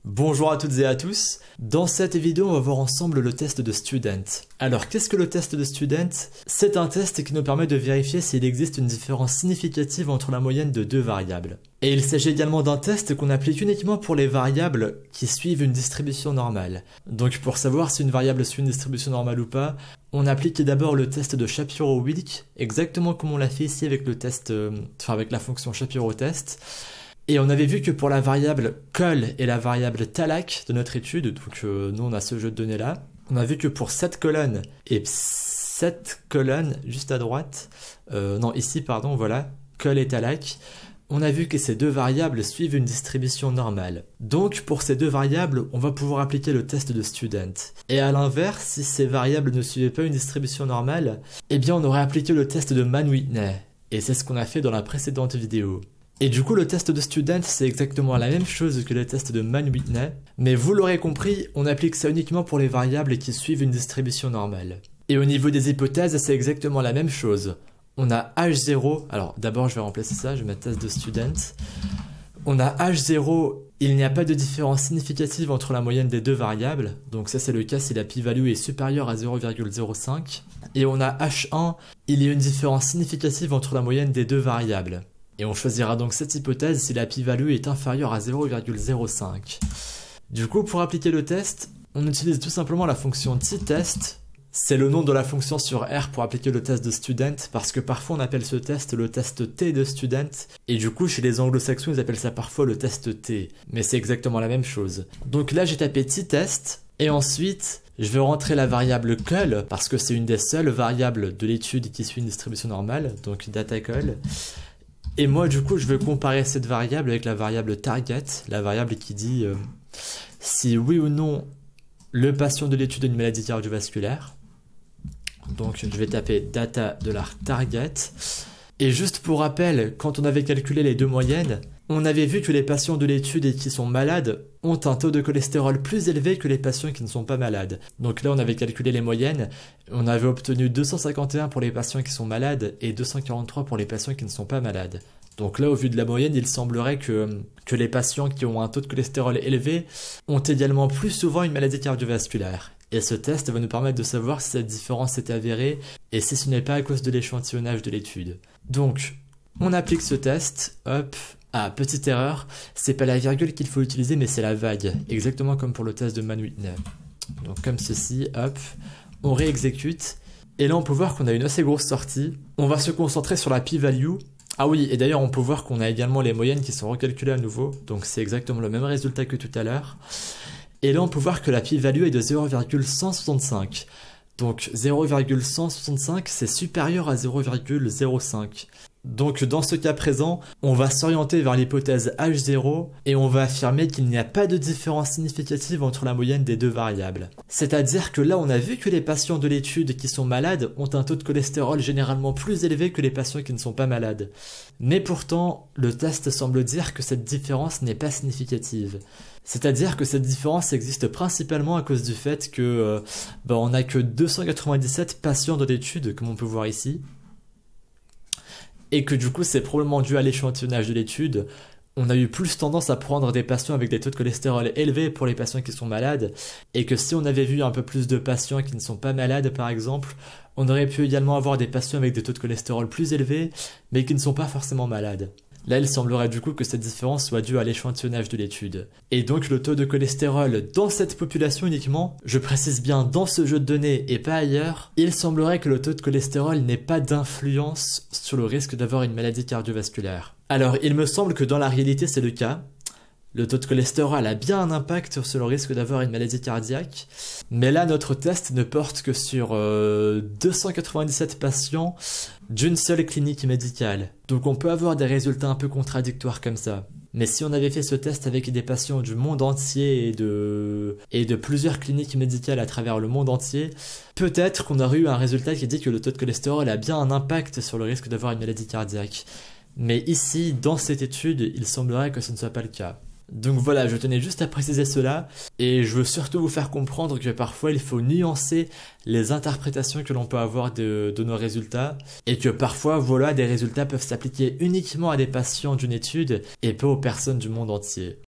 Bonjour à toutes et à tous. Dans cette vidéo, on va voir ensemble le test de Student. Alors, qu'est-ce que le test de Student? C'est un test qui nous permet de vérifier s'il existe une différence significative entre la moyenne de deux variables. Et il s'agit également d'un test qu'on applique uniquement pour les variables qui suivent une distribution normale. Donc, pour savoir si une variable suit une distribution normale ou pas, on applique d'abord le test de Shapiro-Wilk, exactement comme on l'a fait ici avec le test, avec la fonction Shapiro-test. Et on avait vu que pour la variable col et la variable talak de notre étude, donc nous on a ce jeu de données là, on a vu que pour cette colonne et cette colonne juste à droite, voilà, col et talak, on a vu que ces deux variables suivent une distribution normale. Donc pour ces deux variables, on va pouvoir appliquer le test de Student. Et à l'inverse, si ces variables ne suivaient pas une distribution normale, eh bien on aurait appliqué le test de Mann-Whitney. Et c'est ce qu'on a fait dans la précédente vidéo. Et du coup, le test de Student, c'est exactement la même chose que le test de Mann-Whitney, mais vous l'aurez compris, on applique ça uniquement pour les variables qui suivent une distribution normale. Et au niveau des hypothèses, c'est exactement la même chose. On a H0, alors d'abord je vais remplacer ça, je vais mettre test de Student. On a H0, il n'y a pas de différence significative entre la moyenne des deux variables, donc ça c'est le cas si la p-value est supérieure à 0,05. Et on a H1, il y a une différence significative entre la moyenne des deux variables. Et on choisira donc cette hypothèse si la p-value est inférieure à 0,05. Du coup, pour appliquer le test, on utilise tout simplement la fonction t-test. C'est le nom de la fonction sur R pour appliquer le test de Student, parce que parfois on appelle ce test le test T de Student, et du coup chez les anglo-saxons ils appellent ça parfois le test T, mais c'est exactement la même chose. Donc là j'ai tapé t-test, et ensuite je vais rentrer la variable col, parce que c'est une des seules variables de l'étude qui suit une distribution normale, donc data col. Et moi, du coup, je vais comparer cette variable avec la variable target, la variable qui dit si oui ou non le patient de l'étude a une maladie cardiovasculaire. Donc, je vais taper data de la target. Et juste pour rappel, quand on avait calculé les deux moyennes, on avait vu que les patients de l'étude qui sont malades ont un taux de cholestérol plus élevé que les patients qui ne sont pas malades. Donc là, on avait calculé les moyennes. On avait obtenu 251 pour les patients qui sont malades et 243 pour les patients qui ne sont pas malades. Donc là, au vu de la moyenne, il semblerait que les patients qui ont un taux de cholestérol élevé ont également plus souvent une maladie cardiovasculaire. Et ce test va nous permettre de savoir si cette différence est avérée et si ce n'est pas à cause de l'échantillonnage de l'étude. Donc, on applique ce test, hop. Ah, petite erreur, c'est pas la virgule qu'il faut utiliser, mais c'est la vague, exactement comme pour le test de Mann-Whitney. Donc comme ceci, hop, on réexécute, et là on peut voir qu'on a une assez grosse sortie. On va se concentrer sur la p-value. Ah oui, et d'ailleurs on peut voir qu'on a également les moyennes qui sont recalculées à nouveau, donc c'est exactement le même résultat que tout à l'heure. Et là on peut voir que la p-value est de 0,165. Donc 0,165 c'est supérieur à 0,05. Donc dans ce cas présent, on va s'orienter vers l'hypothèse H0 et on va affirmer qu'il n'y a pas de différence significative entre la moyenne des deux variables. C'est-à-dire que là on a vu que les patients de l'étude qui sont malades ont un taux de cholestérol généralement plus élevé que les patients qui ne sont pas malades. Mais pourtant, le test semble dire que cette différence n'est pas significative. C'est-à-dire que cette différence existe principalement à cause du fait que on n'a que 297 patients de l'étude, comme on peut voir ici. Et que du coup c'est probablement dû à l'échantillonnage de l'étude. On a eu plus tendance à prendre des patients avec des taux de cholestérol élevés pour les patients qui sont malades, et que si on avait vu un peu plus de patients qui ne sont pas malades par exemple, on aurait pu également avoir des patients avec des taux de cholestérol plus élevés, mais qui ne sont pas forcément malades. Là, il semblerait du coup que cette différence soit due à l'échantillonnage de l'étude. Et donc le taux de cholestérol dans cette population uniquement, je précise bien dans ce jeu de données et pas ailleurs, il semblerait que le taux de cholestérol n'ait pas d'influence sur le risque d'avoir une maladie cardiovasculaire. Alors, il me semble que dans la réalité c'est le cas. Le taux de cholestérol a bien un impact sur le risque d'avoir une maladie cardiaque, mais là notre test ne porte que sur 297 patients d'une seule clinique médicale. Donc on peut avoir des résultats un peu contradictoires comme ça. Mais si on avait fait ce test avec des patients du monde entier et de plusieurs cliniques médicales à travers le monde entier, peut-être qu'on aurait eu un résultat qui dit que le taux de cholestérol a bien un impact sur le risque d'avoir une maladie cardiaque. Mais ici, dans cette étude, il semblerait que ce ne soit pas le cas. Donc voilà, je tenais juste à préciser cela, et je veux surtout vous faire comprendre que parfois il faut nuancer les interprétations que l'on peut avoir de nos résultats, et que parfois, voilà, des résultats peuvent s'appliquer uniquement à des patients d'une étude, et pas aux personnes du monde entier.